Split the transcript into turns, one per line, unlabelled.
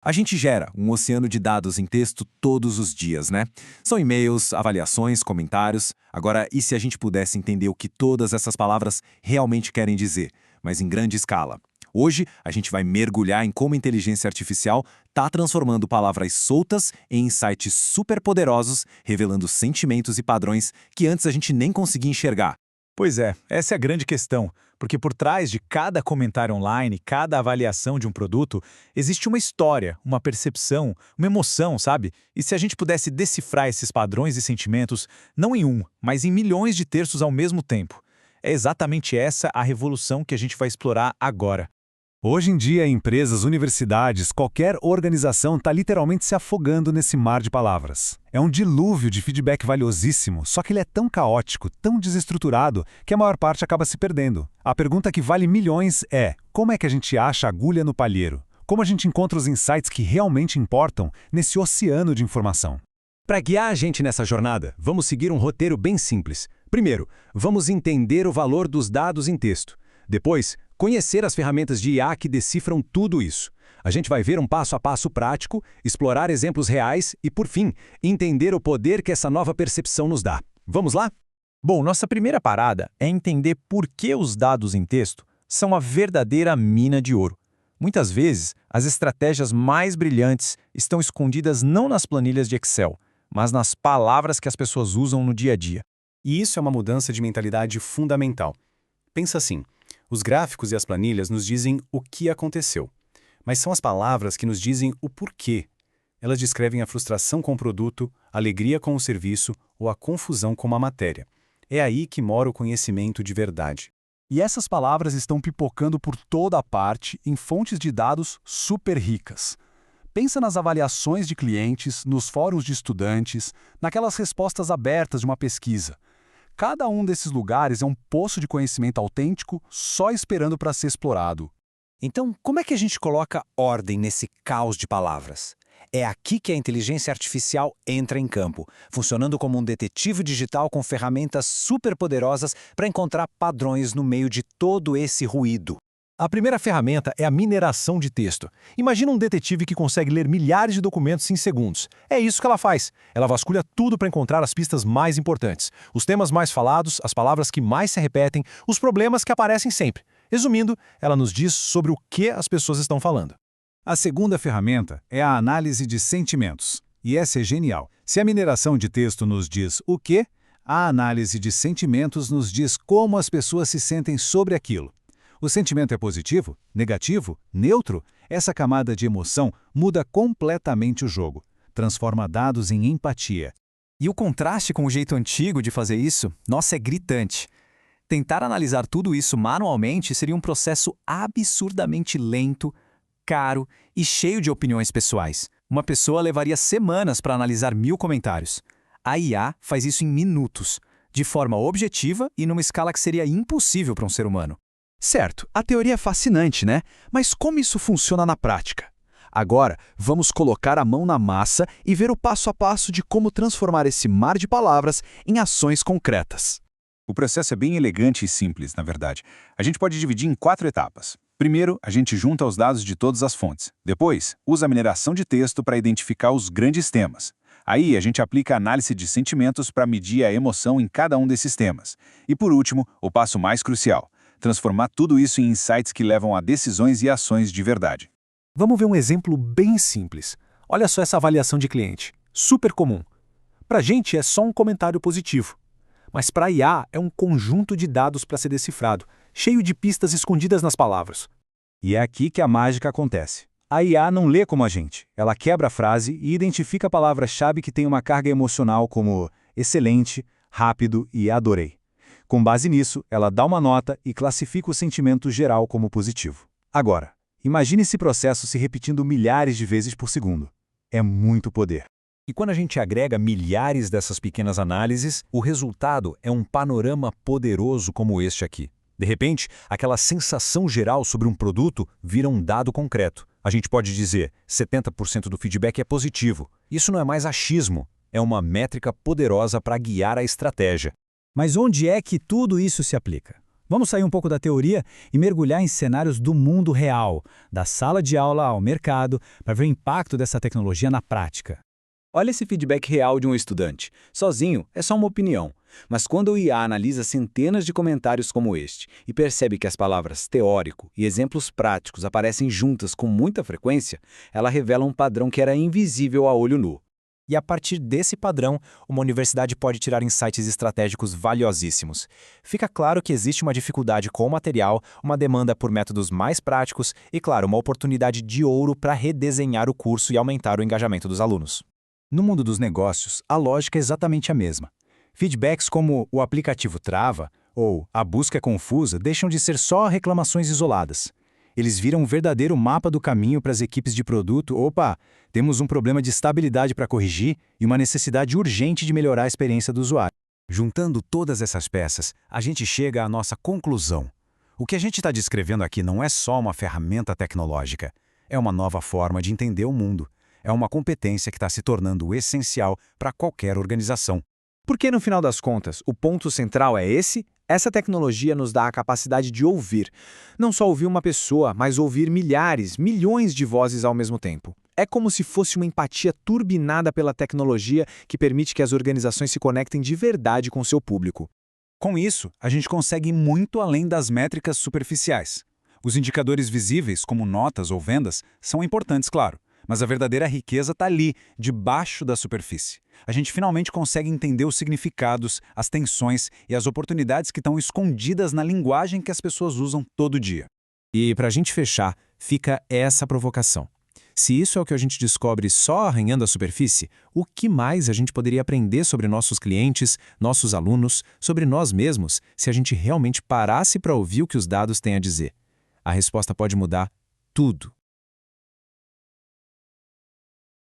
A gente gera um oceano de dados em texto todos os dias, né? São e-mails, avaliações, comentários. Agora, e se a gente pudesse entender o que todas essas palavras realmente querem dizer, mas em grande escala? Hoje, a gente vai mergulhar em como a inteligência artificial está transformando palavras soltas em insights superpoderosos, revelando sentimentos e padrões que antes a gente nem conseguia enxergar.
Pois é, essa é a grande questão, porque por trás de cada comentário online, cada avaliação de um produto, existe uma história, uma percepção, uma emoção, sabe? E se a gente pudesse decifrar esses padrões e sentimentos, não em um, mas em milhões de terços ao mesmo tempo? É exatamente essa a revolução que a gente vai explorar agora.
Hoje em dia, empresas, universidades, qualquer organização está literalmente se afogando nesse mar de palavras. É um dilúvio de feedback valiosíssimo, só que ele é tão caótico, tão desestruturado, que a maior parte acaba se perdendo. A pergunta que vale milhões é: como é que a gente acha a agulha no palheiro? Como a gente encontra os insights que realmente importam nesse oceano de informação?
Para guiar a gente nessa jornada, vamos seguir um roteiro bem simples. Primeiro, vamos entender o valor dos dados em texto. Depois, conhecer as ferramentas de IA que decifram tudo isso. A gente vai ver um passo a passo prático, explorar exemplos reais e, por fim, entender o poder que essa nova percepção nos dá. Vamos lá?
Bom, nossa primeira parada é entender por que os dados em texto são a verdadeira mina de ouro. Muitas vezes, as estratégias mais brilhantes estão escondidas não nas planilhas de Excel, mas nas palavras que as pessoas usam no dia a dia.
E isso é uma mudança de mentalidade fundamental. Pensa assim: os gráficos e as planilhas nos dizem o que aconteceu, mas são as palavras que nos dizem o porquê. Elas descrevem a frustração com o produto, a alegria com o serviço ou a confusão com a matéria. É aí que mora o conhecimento de verdade.
E essas palavras estão pipocando por toda a parte em fontes de dados super ricas. Pensa nas avaliações de clientes, nos fóruns de estudantes, naquelas respostas abertas de uma pesquisa. Cada um desses lugares é um poço de conhecimento autêntico só esperando para ser explorado.
Então, como é que a gente coloca ordem nesse caos de palavras? É aqui que a inteligência artificial entra em campo, funcionando como um detetive digital com ferramentas superpoderosas para encontrar padrões no meio de todo esse ruído.
A primeira ferramenta é a mineração de texto. Imagina um detetive que consegue ler milhares de documentos em segundos. É isso que ela faz. Ela vasculha tudo para encontrar as pistas mais importantes, os temas mais falados, as palavras que mais se repetem, os problemas que aparecem sempre. Resumindo, ela nos diz sobre o que as pessoas estão falando.
A segunda ferramenta é a análise de sentimentos. E essa é genial. Se a mineração de texto nos diz o quê, a análise de sentimentos nos diz como as pessoas se sentem sobre aquilo. O sentimento é positivo, negativo, neutro? Essa camada de emoção muda completamente o jogo. Transforma dados em empatia.
E o contraste com o jeito antigo de fazer isso, nossa, é gritante. Tentar analisar tudo isso manualmente seria um processo absurdamente lento, caro e cheio de opiniões pessoais. Uma pessoa levaria semanas para analisar 1000 comentários. A IA faz isso em minutos, de forma objetiva e numa escala que seria impossível para um ser humano.
Certo, a teoria é fascinante, né? Mas como isso funciona na prática? Agora, vamos colocar a mão na massa e ver o passo a passo de como transformar esse mar de palavras em ações concretas.
O processo é bem elegante e simples, na verdade. A gente pode dividir em 4 etapas. Primeiro, a gente junta os dados de todas as fontes. Depois, usa a mineração de texto para identificar os grandes temas. Aí, a gente aplica a análise de sentimentos para medir a emoção em cada um desses temas. E por último, o passo mais crucial: transformar tudo isso em insights que levam a decisões e ações de verdade.
Vamos ver um exemplo bem simples. Olha só essa avaliação de cliente. Super comum. Para a gente é só um comentário positivo. Mas para a IA é um conjunto de dados para ser decifrado, cheio de pistas escondidas nas palavras.
E é aqui que a mágica acontece. A IA não lê como a gente. Ela quebra a frase e identifica a palavra-chave que tem uma carga emocional como excelente, rápido e adorei. Com base nisso, ela dá uma nota e classifica o sentimento geral como positivo. Agora, imagine esse processo se repetindo milhares de vezes por segundo. É muito poder.
E quando a gente agrega milhares dessas pequenas análises, o resultado é um panorama poderoso como este aqui. De repente, aquela sensação geral sobre um produto vira um dado concreto. A gente pode dizer 70% do feedback é positivo. Isso não é mais achismo, é uma métrica poderosa para guiar a estratégia.
Mas onde é que tudo isso se aplica?
Vamos sair um pouco da teoria e mergulhar em cenários do mundo real, da sala de aula ao mercado, para ver o impacto dessa tecnologia na prática.
Olha esse feedback real de um estudante. Sozinho, é só uma opinião. Mas quando o IA analisa centenas de comentários como este e percebe que as palavras teórico e exemplos práticos aparecem juntas com muita frequência, ela revela um padrão que era invisível a olho nu.
E a partir desse padrão, uma universidade pode tirar insights estratégicos valiosíssimos. Fica claro que existe uma dificuldade com o material, uma demanda por métodos mais práticos e, claro, uma oportunidade de ouro para redesenhar o curso e aumentar o engajamento dos alunos.
No mundo dos negócios, a lógica é exatamente a mesma. Feedbacks como o aplicativo trava ou a busca é confusa deixam de ser só reclamações isoladas. Eles viram um verdadeiro mapa do caminho para as equipes de produto. Opa, temos um problema de estabilidade para corrigir e uma necessidade urgente de melhorar a experiência do usuário. Juntando todas essas peças, a gente chega à nossa conclusão. O que a gente está descrevendo aqui não é só uma ferramenta tecnológica, é uma nova forma de entender o mundo. É uma competência que está se tornando essencial para qualquer organização. Porque, no final das contas, o ponto central é esse? Essa tecnologia nos dá a capacidade de ouvir. Não só ouvir uma pessoa, mas ouvir milhares, milhões de vozes ao mesmo tempo. É como se fosse uma empatia turbinada pela tecnologia que permite que as organizações se conectem de verdade com seu público. Com isso, a gente consegue ir muito além das métricas superficiais. Os indicadores visíveis, como notas ou vendas, são importantes, claro. Mas a verdadeira riqueza está ali, debaixo da superfície. A gente finalmente consegue entender os significados, as tensões e as oportunidades que estão escondidas na linguagem que as pessoas usam todo dia.
E para a gente fechar, fica essa provocação. Se isso é o que a gente descobre só arranhando a superfície, o que mais a gente poderia aprender sobre nossos clientes, nossos alunos, sobre nós mesmos, se a gente realmente parasse para ouvir o que os dados têm a dizer? A resposta pode mudar tudo.